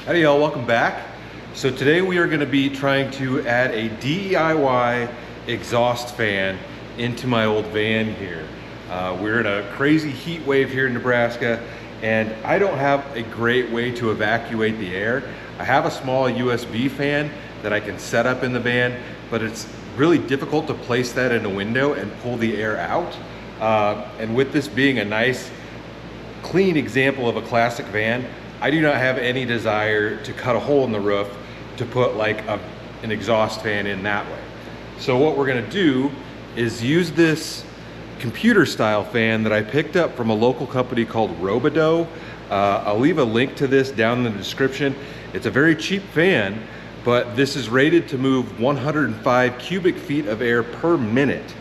Howdy y'all, welcome back. So today we are going to be trying to add a DIY exhaust fan into my old van here. We're in a crazy heat wave here in Nebraska, and I don't have a great way to evacuate the air. I have a small USB fan that I can set up in the van, but it's really difficult to place that in a window and pull the air out. And with this being a nice, clean example of a classic van, I do not have any desire to cut a hole in the roof to put like an exhaust fan in that way. So what we're gonna do is use this computer style fan that I picked up from a local company called Robidoux. I'll leave a link to this down in the description. It's a very cheap fan, but this is rated to move 105 cubic feet of air per minute.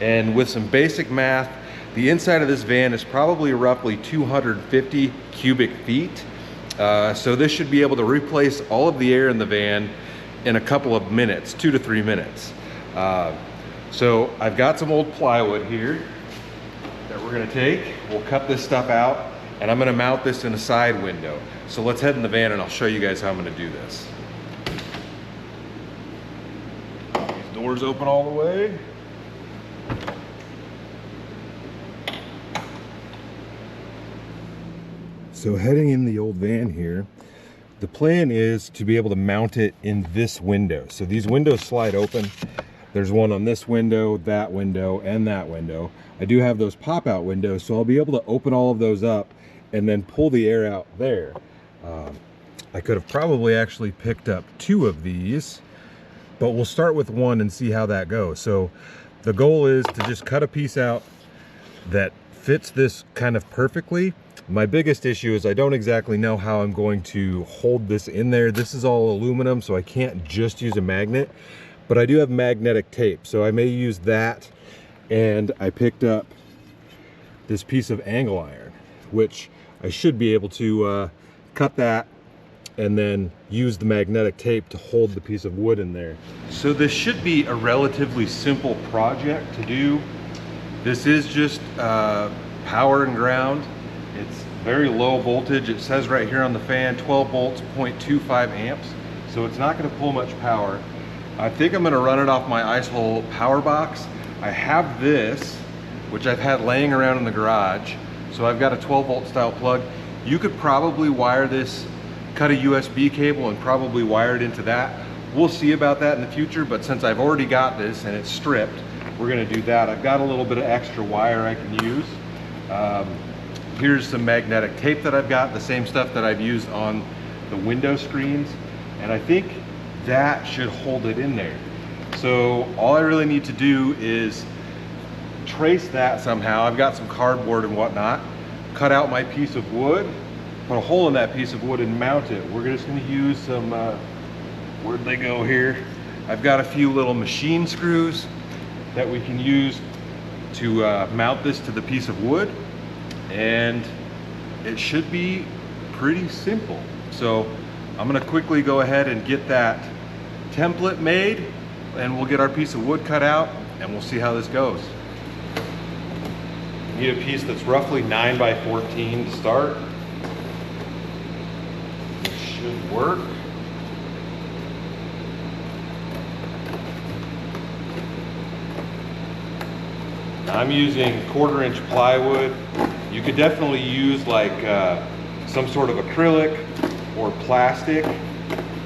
And with some basic math, the inside of this van is probably roughly 250 cubic feet. So this should be able to replace all of the air in the van in a couple of minutes, 2 to 3 minutes. So I've got some old plywood here that we're gonna take. We'll cut this stuff out and I'm gonna mount this in a side window. So let's head in the van and I'll show you guys how I'm gonna do this. These doors open all the way. So heading in the old van here, the plan is to be able to mount it in this window. So these windows slide open. There's one on this window, and that window. I do have those pop-out windows, so I'll be able to open all of those up and then pull the air out there. I could have probably actually picked up 2 of these, but we'll start with 1 and see how that goes. So the goal is to just cut a piece out that fits this kind of perfectly. My biggest issue is I don't exactly know how I'm going to hold this in there. This is all aluminum, so I can't just use a magnet, but I do have magnetic tape, so I may use that. And I picked up this piece of angle iron, which I should be able to cut that and then use the magnetic tape to hold the piece of wood in there. So this should be a relatively simple project to do. This is just power and ground. It's very low voltage. It says right here on the fan, 12 volts, 0.25 amps. So it's not gonna pull much power. I think I'm gonna run it off my ice hole power box. I have this, which I've had laying around in the garage. So I've got a 12 volt style plug. You could probably wire this, cut a USB cable and probably wire it into that. We'll see about that in the future, but since I've already got this and it's stripped, we're gonna do that. I've got a little bit of extra wire I can use. Here's some magnetic tape that I've got, the same stuff that I've used on the window screens, and I think that should hold it in there. So all I really need to do is trace that somehow. I've got some cardboard and whatnot, cut out my piece of wood, put a hole in that piece of wood and mount it. We're just gonna use some, where'd they go here? I've got a few little machine screws that we can use to mount this to the piece of wood. And it should be pretty simple. So I'm gonna quickly go ahead and get that template made and we'll get our piece of wood cut out and we'll see how this goes. Need a piece that's roughly 9 by 14 to start. This should work. I'm using 1/4 inch plywood. You could definitely use like some sort of acrylic or plastic.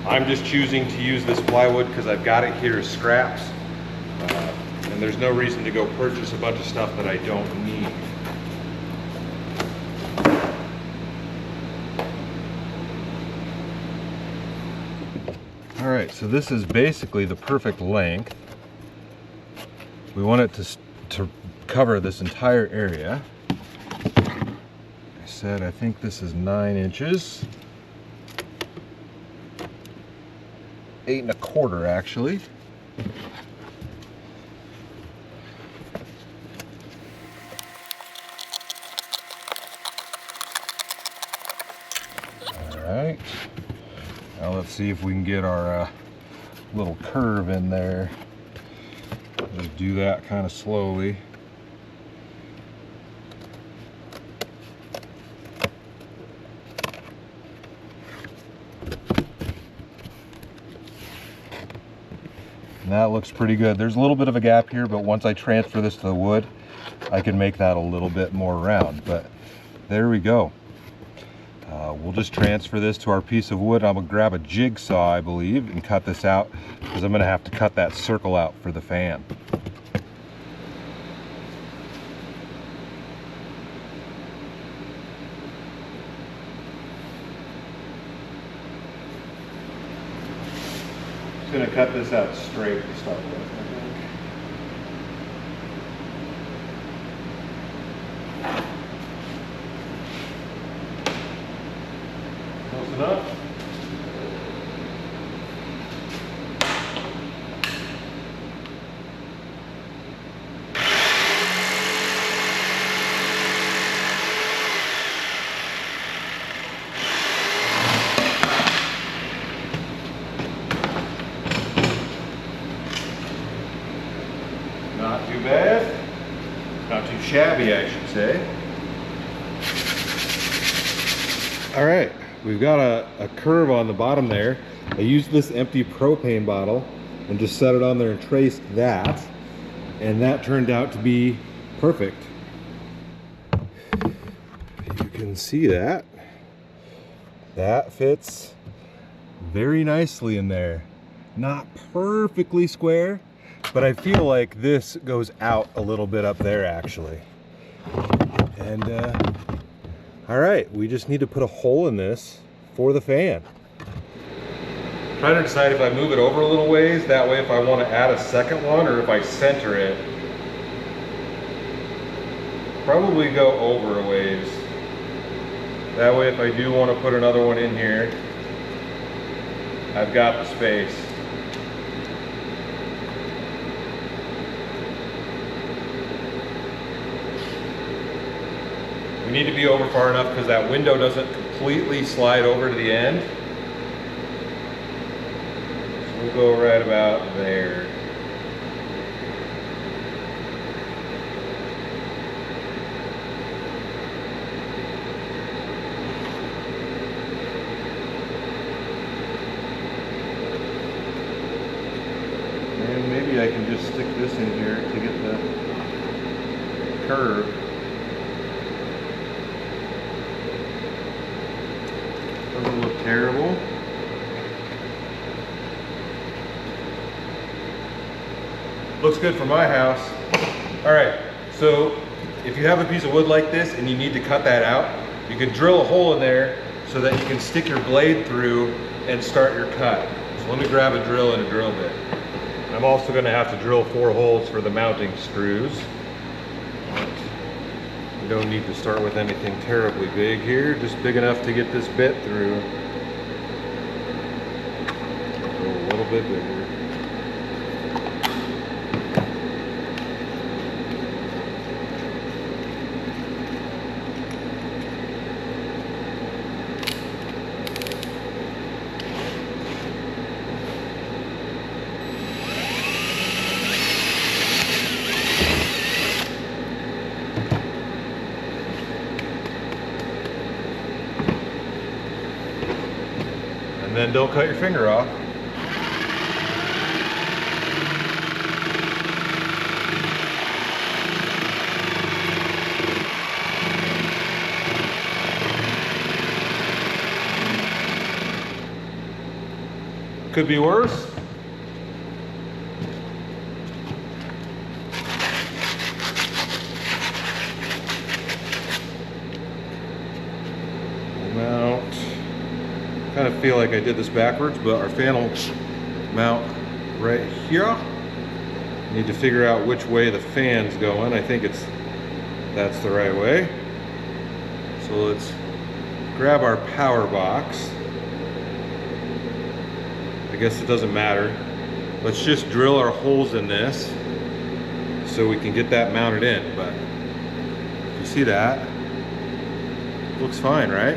I'm just choosing to use this plywood because I've got it here as scraps. And there's no reason to go purchase a bunch of stuff that I don't need. All right, so this is basically the perfect length. We want it to cover this entire area. I think this is 9 inches. 8 1/4 actually. All right. Now let's see if we can get our little curve in there. Just do that kind of slowly. And that looks pretty good. There's a little bit of a gap here, but once I transfer this to the wood, I can make that a little bit more round. But there we go. We'll just transfer this to our piece of wood. I'm gonna grab a jigsaw, I believe, and cut this out, because I'm gonna have to cut that circle out for the fan. Just gonna cut this out straight to start with. Close enough. Not too bad. Not too shabby, I should say. All right, we've got a curve on the bottom there. I used this empty propane bottle and just set it on there and traced that, and that turned out to be perfect. You can see that. That fits very nicely in there. Not perfectly square, but I feel like this goes out a little bit up there actually. And all right, we just need to put a hole in this for the fan. Trying to decide if I move it over a little ways, that way if I want to add a second one, or if I center it. Probably go over a ways. That way if I do want to put another one in here, I've got the space. We need to be over far enough because that window doesn't completely slide over to the end. So we'll go right about there. And maybe I can just stick this in here to get the curve. Doesn't look terrible. Looks good for my house. All right, so if you have a piece of wood like this and you need to cut that out, you can drill a hole in there so that you can stick your blade through and start your cut. So let me grab a drill and a drill bit. I'm also going to have to drill 4 holes for the mounting screws. We don't need to start with anything terribly big here, just big enough to get this bit through. Go a little bit bigger. And then don't cut your finger off. Could be worse. Mount. Kind of feel like I did this backwards, but our fan will mount right here. Need to figure out which way the fan's going. I think that's the right way. So let's grab our power box. I guess it doesn't matter. Let's just drill our holes in this so we can get that mounted in. But you see that? Looks fine, right?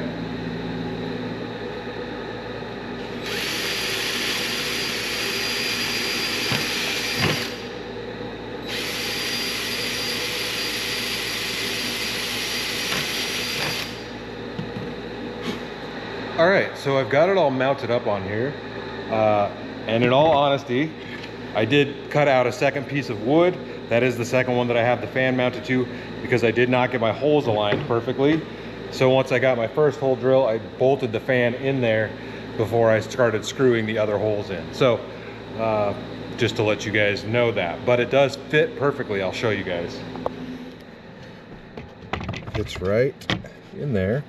All right, so I've got it all mounted up on here. And in all honesty, I did cut out a second piece of wood. That is the second one that I have the fan mounted to, because I did not get my holes aligned perfectly. So once I got my first hole drill, I bolted the fan in there before I started screwing the other holes in. So just to let you guys know that, but it does fit perfectly. I'll show you guys. Fits right in there.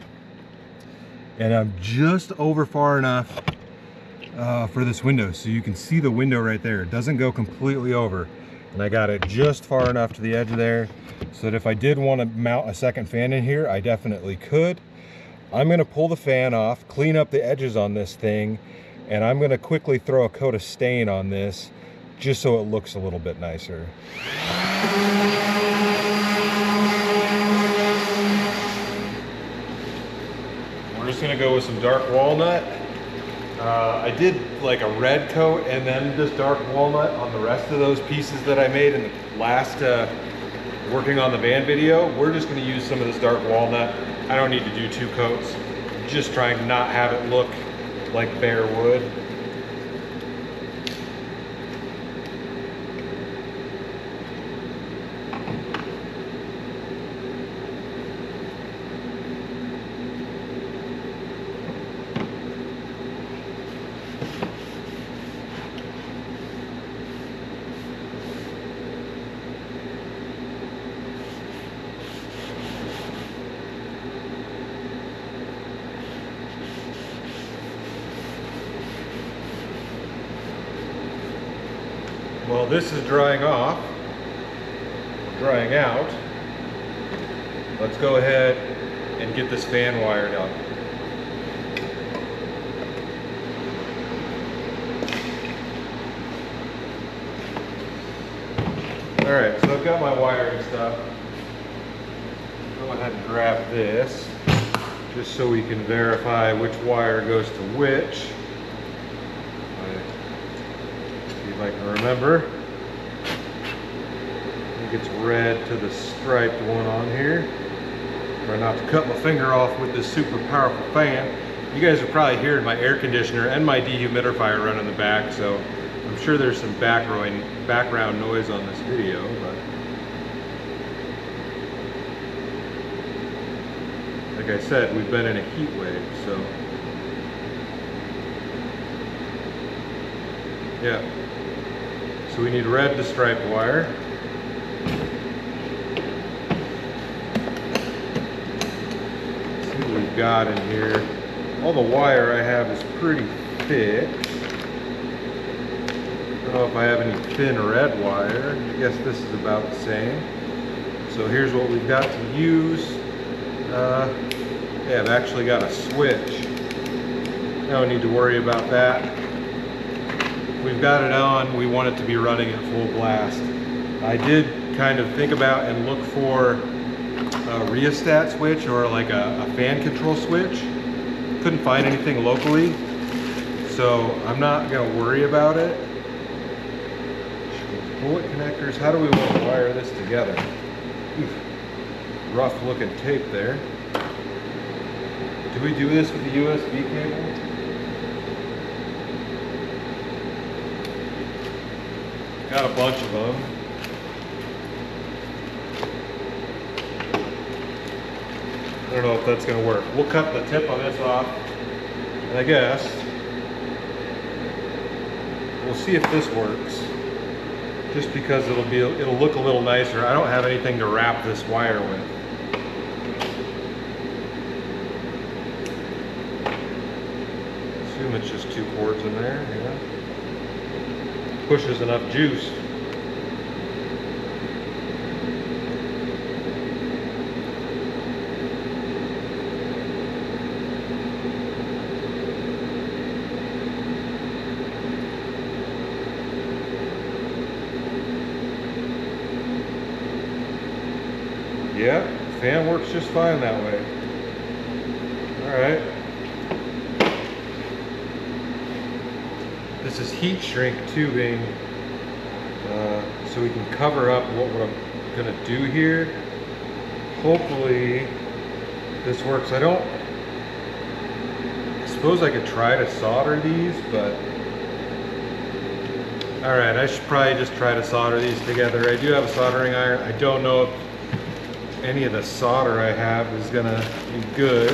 And I'm just over far enough for this window, so you can see the window right there. It doesn't go completely over, and I got it just far enough to the edge there, so that if I did want to mount a second fan in here, I definitely could. I'm going to pull the fan off, clean up the edges on this thing, and I'm going to quickly throw a coat of stain on this just so it looks a little bit nicer. We're just going to go with some dark walnut. I did like a red coat and then this dark walnut on the rest of those pieces that I made in the last working on the van video. We're just going to use some of this dark walnut. I don't need to do 2 coats. Just trying to not have it look like bare wood. While this is drying off, drying out, let's go ahead and get this fan wired up. Alright, so I've got my wiring stuff. Go ahead and grab this, just so we can verify which wire goes to which. I can remember. I think it's red to the striped one on here. Try not to cut my finger off with this super powerful fan. You guys are probably hearing my air conditioner and my dehumidifier run in the back, so I'm sure there's some background noise on this video, but like I said, we've been in a heat wave, so yeah. So we need red to striped wire. Let's see what we've got in here. All the wire I have is pretty thick. I don't know if I have any thin red wire. I guess this is about the same. So here's what we've got to use. Yeah, I've actually got a switch. I don't need to worry about that. We've got it on, we want it to be running at full blast. I did kind of think about and look for a rheostat switch or like a fan control switch. Couldn't find anything locally, so I'm not gonna worry about it. Bullet connectors, how do we want to wire this together? Oof, rough looking tape there. Do we do this with the USB cable? Got a bunch of them. I don't know if that's going to work. We'll cut the tip of this off, and I guess we'll see if this works. Just because it'll look a little nicer. I don't have anything to wrap this wire with. Assume it's just 2 cords in there. Yeah. Pushes enough juice. Yeah, fan works just fine that way. All right. This is heat shrink tubing, so we can cover up what I'm gonna do here. Hopefully this works. I suppose I could try to solder these, but All right, I should probably just try to solder these together. I do have a soldering iron. I don't know if any of the solder I have is gonna be good.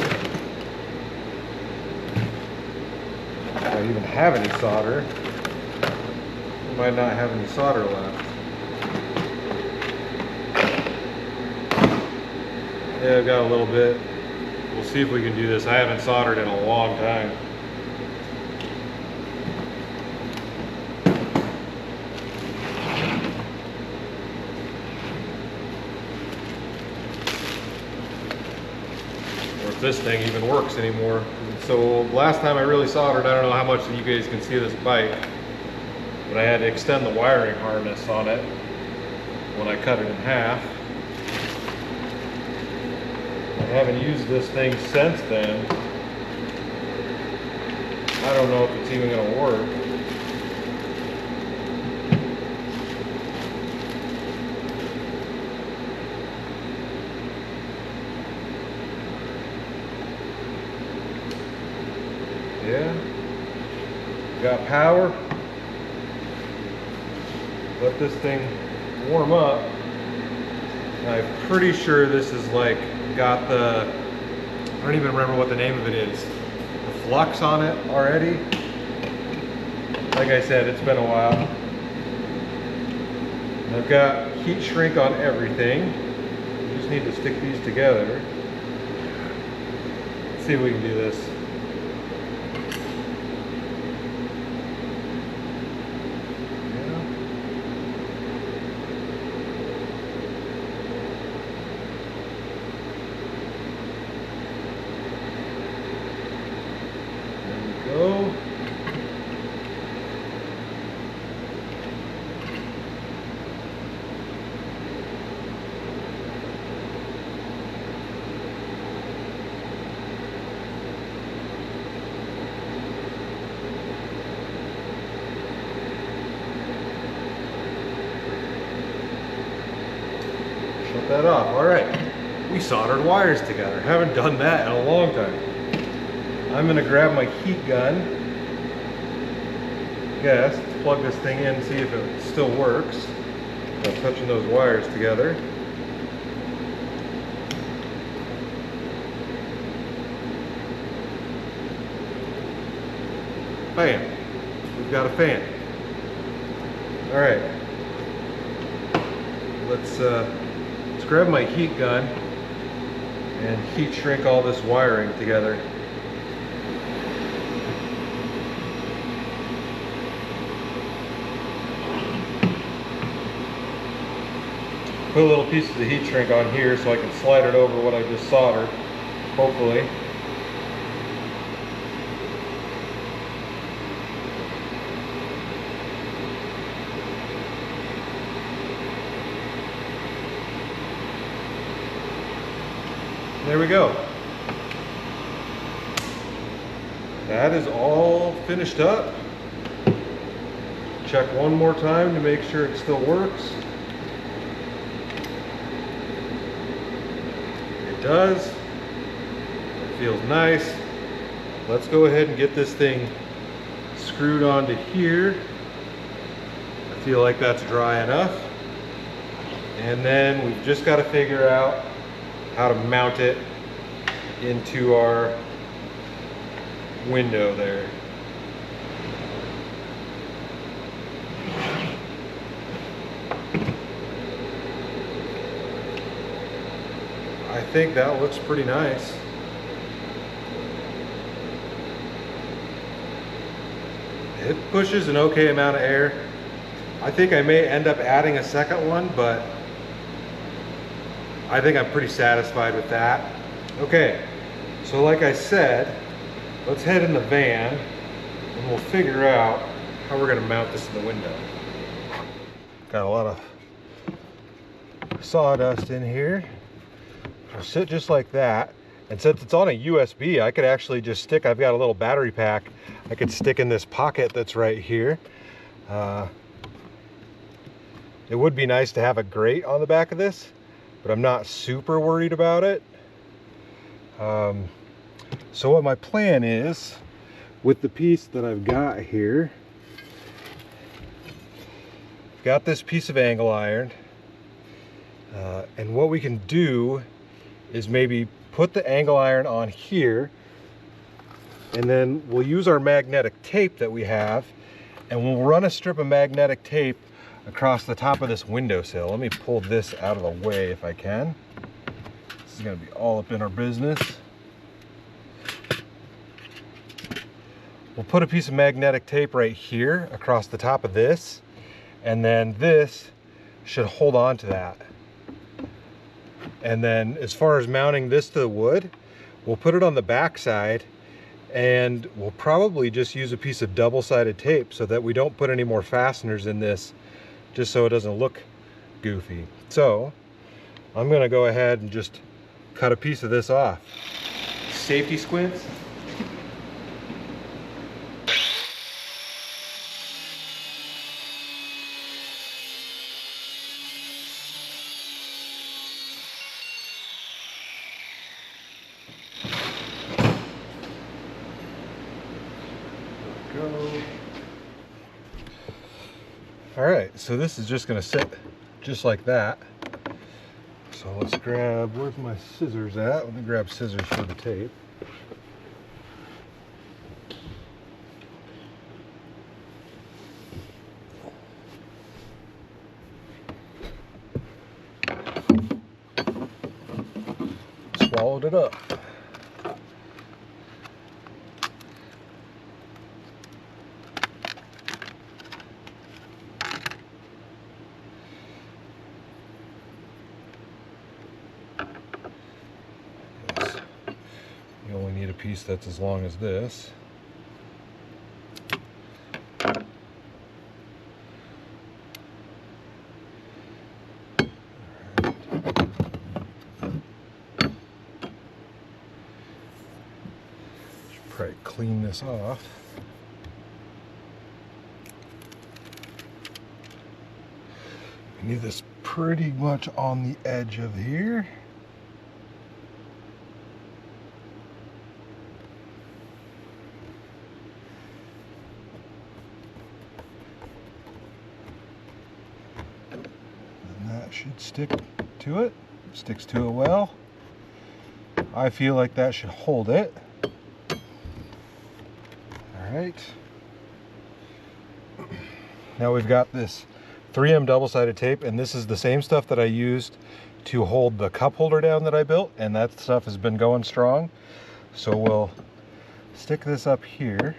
If I even have any solder. I might not have any solder left. Yeah, I've got a little bit. We'll see if we can do this. I haven't soldered in a long time. This thing even works anymore. So last time I really soldered, I don't know how much you guys can see this bike, but I had to extend the wiring harness on it when I cut it in half. I haven't used this thing since then. I don't know if it's even going to work. Yeah, got power. Let this thing warm up. I'm pretty sure this is like got the, I don't even remember what the name of it is, the flux on it already. Like I said, it's been a while. And I've got heat shrink on everything. We just need to stick these together. Let's see if we can do this. Go. Shut that off. All right. We soldered wires together. Haven't done that in a long time. I'm going to grab my heat gun, gas, plug this thing in and see if it still works. I'm touching those wires together. Bam! We've got a fan. All right. Let's grab my heat gun and heat shrink all this wiring together. Put little pieces of heat shrink on here so I can slide it over what I just soldered, hopefully. There we go. That is all finished up. Check one more time to make sure it still works. It does. It feels nice. Let's go ahead and get this thing screwed onto here. I feel like that's dry enough. And then we've just got to figure out how to mount it into our window there. I think that looks pretty nice. It pushes an okay amount of air. I think I may end up adding a second one, but I think I'm pretty satisfied with that. Okay, so like I said, let's head in the van and we'll figure out how we're gonna mount this in the window. Got a lot of sawdust in here. It'll sit just like that. And since it's on a USB, I could actually just stick, I've got a little battery pack I could stick in this pocket that's right here. It would be nice to have a grate on the back of this, but I'm not super worried about it. So what my plan is with the piece that I've got here got this piece of angle iron, and what we can do is maybe put the angle iron on here, and then we'll use our magnetic tape that we have, and we'll run a strip of magnetic tape across the top of this windowsill. Let me pull this out of the way if I can. This is going to be all up in our business. We'll put a piece of magnetic tape right here across the top of this, and then this should hold on to that. And then as far as mounting this to the wood, we'll put it on the back side, and we'll probably just use a piece of double-sided tape so that we don't put any more fasteners in this, just so it doesn't look goofy. So I'm going to go ahead and just cut a piece of this off. Safety squints. All right, so this is just going to sit just like that. So let's grab, where's my scissors at? Let me grab scissors for the tape. Swallowed it up. You only need a piece that's as long as this. Should probably clean this off. We need this pretty much on the edge of here. Should stick to it. Sticks to it well. I feel like that should hold it. All right. Now we've got this 3M double-sided tape, and this is the same stuff that I used to hold the cup holder down that I built, and that stuff has been going strong. So we'll stick this up here.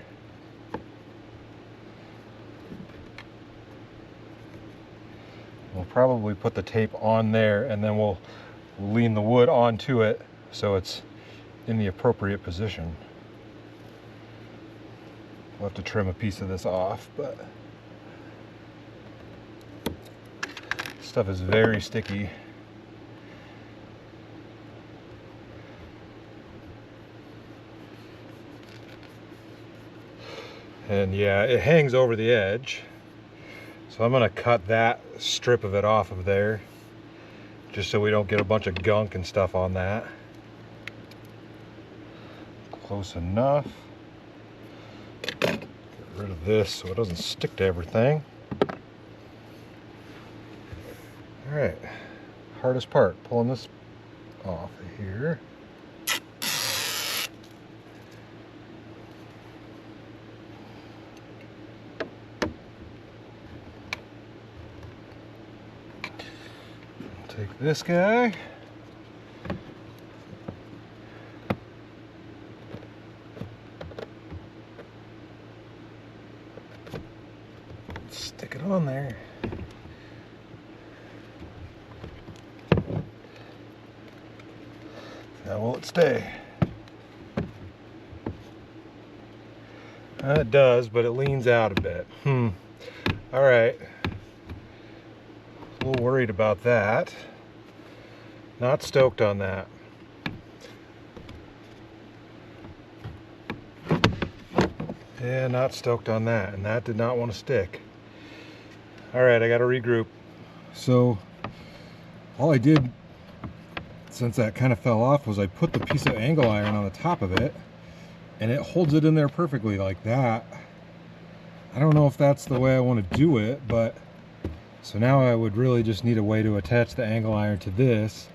We'll probably put the tape on there, and then we'll lean the wood onto it so it's in the appropriate position. We'll have to trim a piece of this off, but stuff is very sticky. And yeah, it hangs over the edge. So I'm going to cut that strip of it off of there, just so we don't get a bunch of gunk and stuff on that. Close enough. Get rid of this so it doesn't stick to everything. All right, hardest part, pulling this off of here. Take this guy. Stick it on there. Now will it stay? It does, but it leans out a bit. All right. A little worried about that. Not stoked on that. Yeah, not stoked on that, and that did not want to stick. All right, I got to regroup. So all I did, since that kind of fell off, was I put the piece of angle iron on the top of it, and it holds it in there perfectly like that. I don't know if that's the way I want to do it, but So now I would really just need a way to attach the angle iron to this.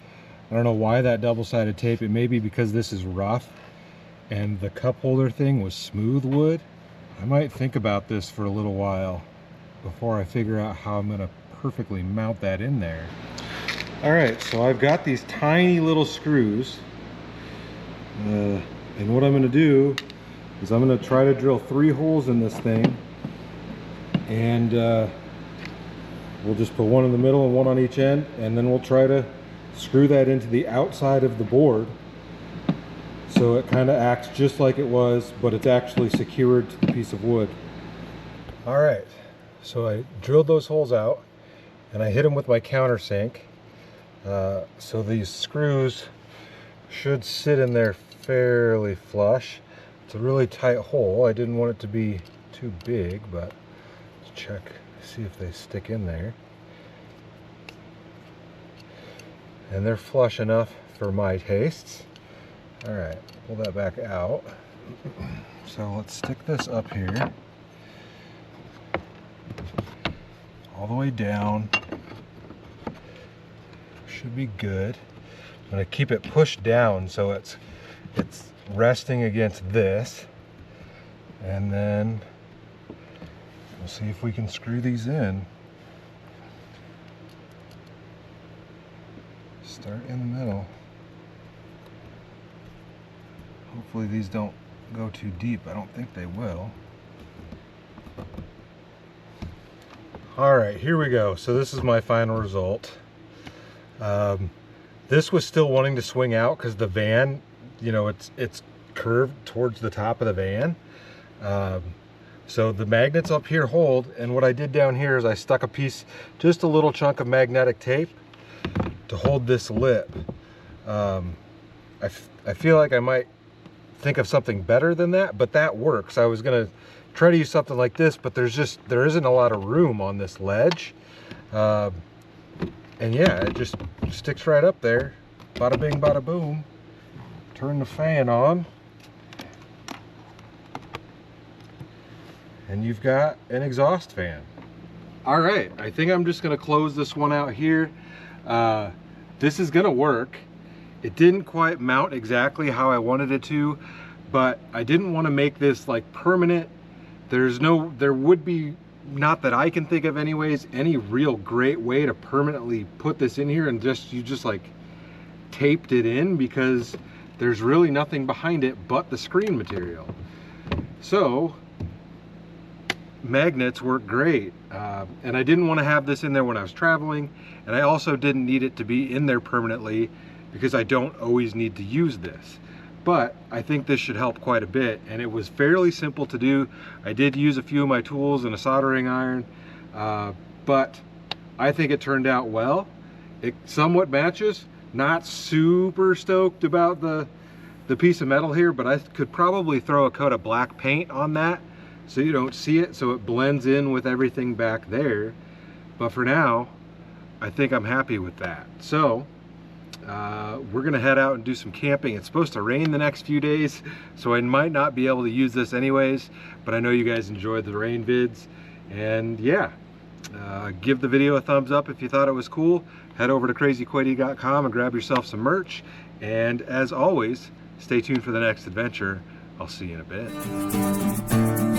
I don't know why that double-sided tape. It may be because this is rough and the cup holder thing was smooth wood. I might think about this for a little while before I figure out how I'm gonna perfectly mount that in there. All right, so I've got these tiny little screws. And what I'm gonna do is I'm gonna try to drill 3 holes in this thing, and we'll just put one in the middle and one on each end, and then we'll try to screw that into the outside of the board so it kind of acts just like it was, but it's actually secured to the piece of wood. All right, so I drilled those holes out and I hit them with my countersink. So these screws should sit in there fairly flush. It's a really tight hole. I didn't want it to be too big, but let's check, see if they stick in there. And they're flush enough for my tastes. All right, pull that back out. So let's stick this up here, all the way down. Should be good. I'm gonna keep it pushed down so it's resting against this, and then we'll see if we can screw these in. Start in the middle. Hopefully these don't go too deep. I don't think they will. All right, here we go. So this is my final result. This was still wanting to swing out because the van, you know, it's curved towards the top of the van. So the magnets up here hold, and what I did down here is I stuck a piece, just a little chunk of magnetic tape to hold this lip. I feel like I might think of something better than that, but that works. I was gonna try to use something like this, but there isn't a lot of room on this ledge. And yeah, it just sticks right up there. Bada bing, bada boom. Turn the fan on, and you've got an exhaust fan. All right, I think I'm just gonna close this one out here. This is gonna work. It didn't quite mount exactly how I wanted it to, but I didn't want to make this like permanent. There would be, not that I can think of anyways, any real great way to permanently put this in here and you just like taped it in, because there's really nothing behind it but the screen material. So magnets work great, and I didn't want to have this in there when I was traveling, and I also didn't need it to be in there permanently because I don't always need to use this. But I think this should help quite a bit, and it was fairly simple to do. I did use a few of my tools and a soldering iron, but I think it turned out well. It somewhat matches. Not super stoked about the piece of metal here, but I could probably throw a coat of black paint on that so you don't see it, so it blends in with everything back there. But for now, I think I'm happy with that. So we're gonna head out and do some camping. It's supposed to rain the next few days, so I might not be able to use this anyways, but I know you guys enjoyed the rain vids. And yeah, give the video a thumbs up if you thought it was cool. Head over to CrazyQuady.com and grab yourself some merch. And as always, stay tuned for the next adventure. I'll see you in a bit.